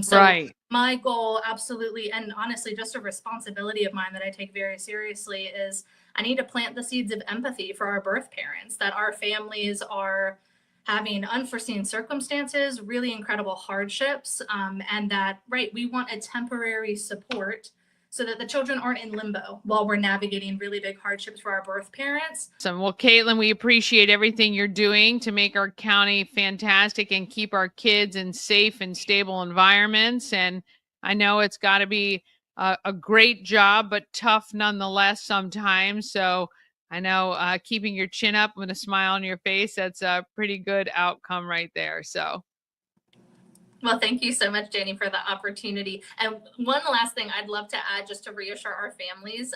So Right. my goal, absolutely, and honestly, just a responsibility of mine that I take very seriously is I need to plant the seeds of empathy for our birth parents, that our families are having unforeseen circumstances, really incredible hardships, and that, right, we want a temporary support so that the children aren't in limbo while we're navigating really big hardships for our birth parents. So, well, Kaitlin, we appreciate everything you're doing to make our county fantastic and keep our kids in safe and stable environments. And I know it's got to be a great job, but tough nonetheless sometimes. So I know keeping your chin up with a smile on your face, that's a pretty good outcome right there. So. Well, thank you so much, Dani, for the opportunity. And one last thing I'd love to add just to reassure our families.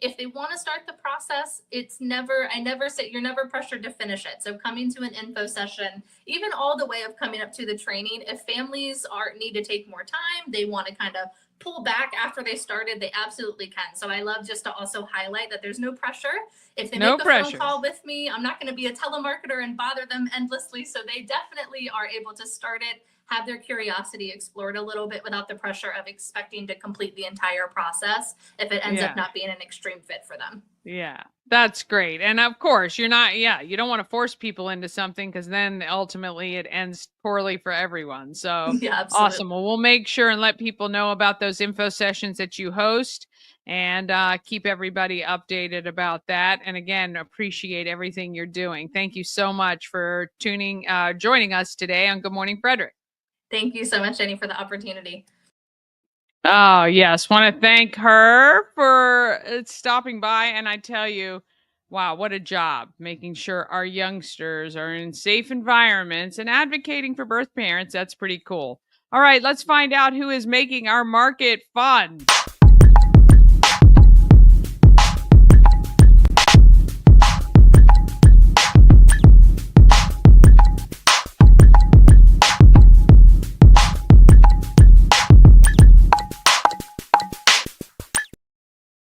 If they want to start the process, I never say you're never pressured to finish it. So coming to an info session, even all the way of coming up to the training, if families need to take more time, they want to kind of pull back after they started, they absolutely can. So I love just to also highlight that there's no pressure. If they make a phone call with me, I'm not going to be a telemarketer and bother them endlessly. So they definitely are able to start it, have their curiosity explored a little bit without the pressure of expecting to complete the entire process if it ends up not being an extreme fit for them. Yeah, that's great. And of course, you don't want to force people into something because then ultimately it ends poorly for everyone. So yeah, awesome. Well, we'll make sure and let people know about those info sessions that you host and keep everybody updated about that. And again, appreciate everything you're doing. Thank you so much for joining us today on Good Morning Frederick. Thank you so much, Dani, for the opportunity. Oh, yes. Want to thank her for stopping by. And I tell you, wow, what a job making sure our youngsters are in safe environments and advocating for birth parents. That's pretty cool. All right, let's find out who is making our market fun.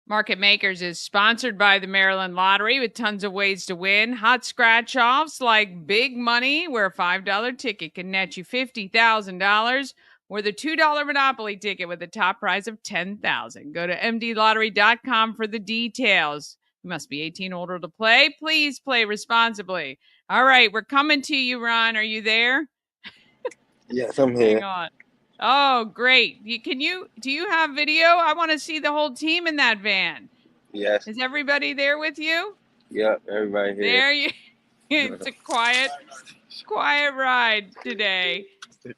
Market Makers is sponsored by the Maryland Lottery with tons of ways to win. Hot scratch-offs like Big Money, where a $5 ticket can net you $50,000, or the $2 Monopoly ticket with a top prize of $10,000. Go to mdlottery.com for the details. You must be 18 or older to play. Please play responsibly. All right, we're coming to you, Ron. Are you there? Yes, I'm here. Hang on. Oh, great. Do you have video? I want to see the whole team in that van. Yes. Is everybody there with you? Yep, everybody here. There you It's a quiet ride today.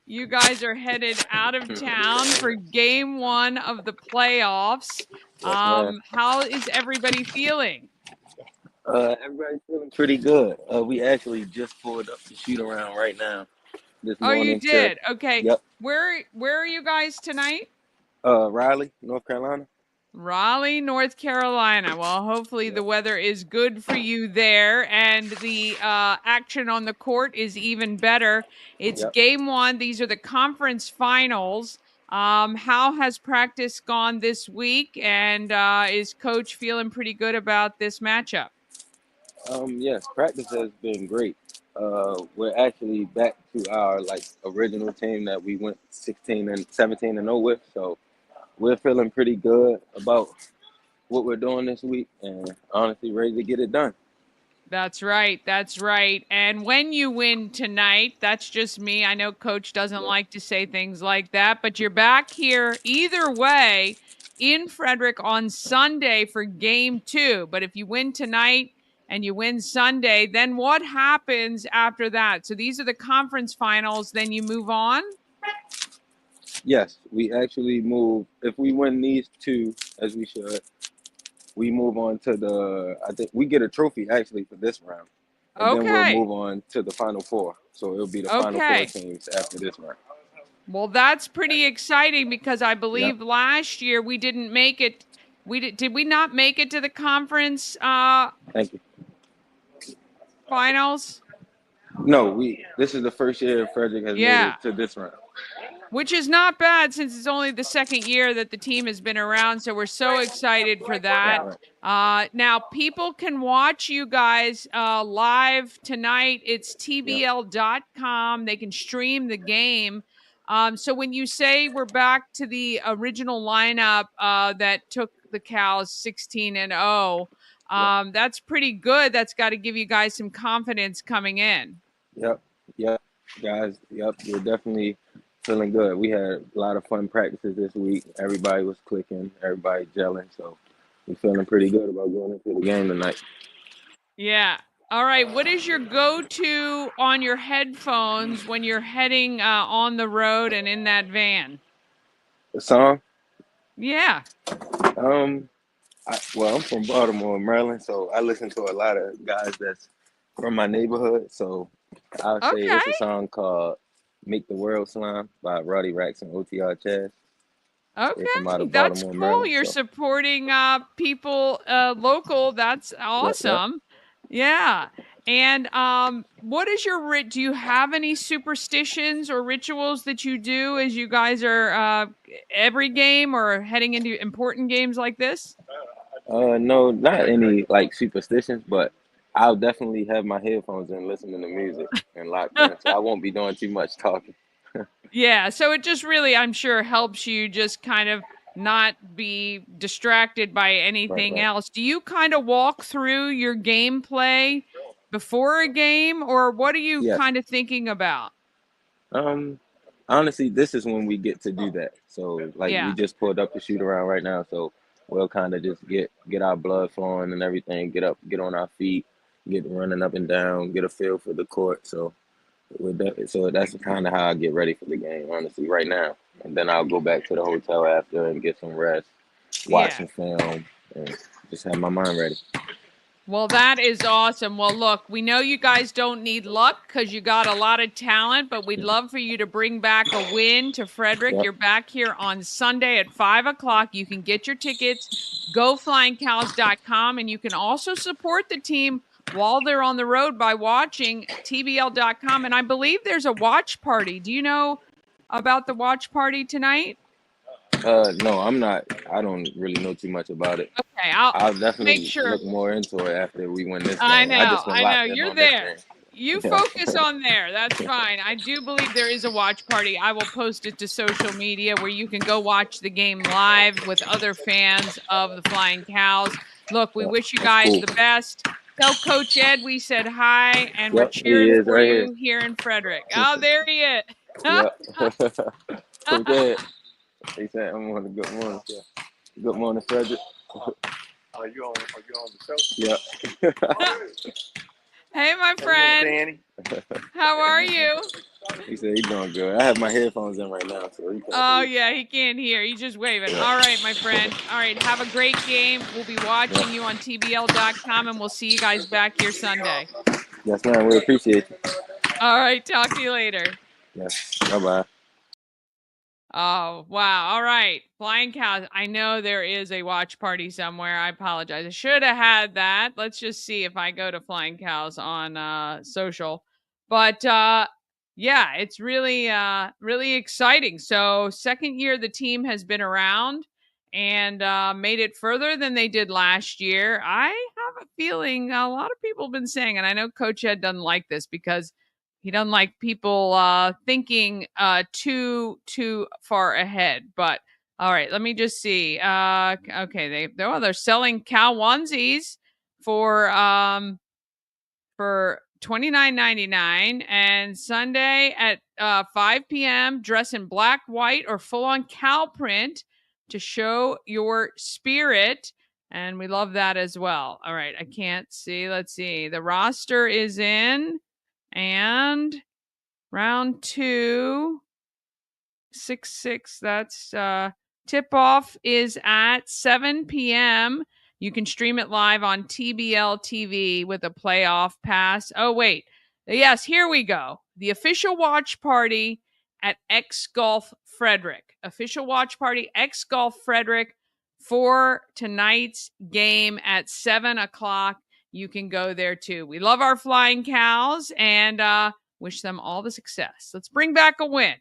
You guys are headed out of town for game 1 of the playoffs. How is everybody feeling? Everybody's feeling pretty good. We actually just pulled up to shoot around right now. This morning. You did? Okay. Yep. Where are you guys tonight? Raleigh, North Carolina. Raleigh, North Carolina. Well, hopefully the weather is good for you there, and the action on the court is even better. It's game 1. These are the conference finals. How has practice gone this week, and is Coach feeling pretty good about this matchup? Yes, practice has been great. We're actually back to our original team that we went 17-0 with, so we're feeling pretty good about what we're doing this week and honestly ready to get it done. That's right. That's right. And when you win tonight, that's just me. I know Coach doesn't like to say things like that, but you're back here either way in Frederick on Sunday for game 2. But if you win tonight and you win Sunday, then what happens after that? So these are the conference finals. Then you move on? Yes, we actually move. If we win these 2, as we should, we move on to I think we get a trophy actually for this round. And then we'll move on to the Final Four. So it'll be the Final Four teams after this round. Well, that's pretty exciting because I believe last year we didn't make it. Did we not make it to the conference Thank you. finals? No, this is the first year Frederick has made it to this round. Which is not bad since it's only the second year that the team has been around. So we're so excited for that. Now, people can watch you guys live tonight. It's TBL.com. They can stream the game. So when you say we're back to the original lineup that took the Cows 16-0, that's pretty good. That's got to give you guys some confidence coming in. Yep, guys. Yep, we're definitely feeling good. We had a lot of fun practices this week. Everybody was clicking, everybody gelling. So we're feeling pretty good about going into the game tonight. Yeah. All right. What is your go-to on your headphones when you're heading on the road and in that van? The song? Yeah. I'm from Baltimore, Maryland, so I listen to a lot of guys that's from my neighborhood. So I'll say it's a song called "Make the World Slime" by Roddy Rax and OTR Chaz. Okay, that's cool. Maryland, you're supporting people local. That's awesome. Yeah. And what is your do you have any superstitions or rituals that you do as you guys are every game or heading into important games like this? No, not any like superstitions, but I'll definitely have my headphones in, listening to music and locked in, so I won't be doing too much talking. Yeah, so it just really, I'm sure, helps you just kind of not be distracted by anything else. Do you kind of walk through your gameplay before a game, or what are you kind of thinking about? Honestly, this is when we get to do that. So we just pulled up the shoot around right now, so we'll kind of just get our blood flowing and everything, get on our feet, get running up and down, get a feel for the court. So so that's kind of how I get ready for the game, honestly, right now. And then I'll go back to the hotel after and get some rest, watch some film, and just have my mind ready. Well, that is awesome. Well, look, we know you guys don't need luck because you got a lot of talent, but we'd love for you to bring back a win to Frederick. You're back here on Sunday at 5 o'clock. You can get your tickets, goflyingcows.com, and you can also support the team while they're on the road by watching tbl.com. And I believe there's a watch party. Do you know about the watch party tonight? No, I'm not. I don't really know too much about it. Okay, I'll definitely look more into it after we win this game. I know. I just been locked in You're on there. This game. You focus on there. That's fine. I do believe there is a watch party. I will post it to social media where you can go watch the game live with other fans of the Flying Cows. Look, we wish you guys the best. Tell Coach Ed we said hi, and we're cheering for you here in Frederick. Oh, there he is. Coach Ed. He said, "I'm on the good morning. Good morning, Frederick." Are you on the show? Yeah. Hey, my friend. How are you? He said he's doing good. I have my headphones in right now, so he can't yeah, he can't hear. He's just waving. All right, my friend. All right, have a great game. We'll be watching you on tbl.com, and we'll see you guys back here Sunday. Yes, ma'am. We appreciate you. All right, talk to you later. Yes. Bye-bye. Oh, wow. All right. Flying Cows. I know there is a watch party somewhere. I apologize. I should have had that. Let's just see if I go to Flying Cows on social. But yeah, it's really, really exciting. So second year the team has been around and made it further than they did last year. I have a feeling a lot of people have been saying, and I know Coach Ed doesn't like this because he doesn't like people thinking too far ahead. But all right, let me just see. Okay, they're selling cow onesies for for $29.99, and Sunday at 5 p.m. dress in black, white, or full-on cow print to show your spirit. And we love that as well. All right, I can't see. Let's see. The roster is in, and round 2, 6-6. That's tip-off is at 7 p.m. You can stream it live on TBL TV with a playoff pass. Oh, wait. Yes, here we go. The official watch party at X Golf Frederick. Official watch party, X Golf Frederick, for tonight's game at 7 o'clock. You can go there too. We love our Flying Cows and wish them all the success. Let's bring back a win.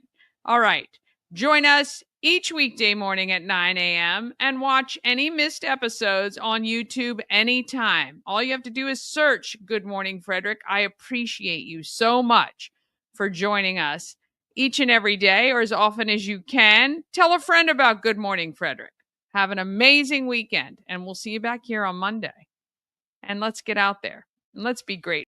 All right. Join us each weekday morning at 9 a.m. and watch any missed episodes on YouTube anytime. All you have to do is search Good Morning Frederick. I appreciate you so much for joining us each and every day, or as often as you can. Tell a friend about Good Morning Frederick. Have an amazing weekend, and we'll see you back here on Monday. And let's get out there and let's be great.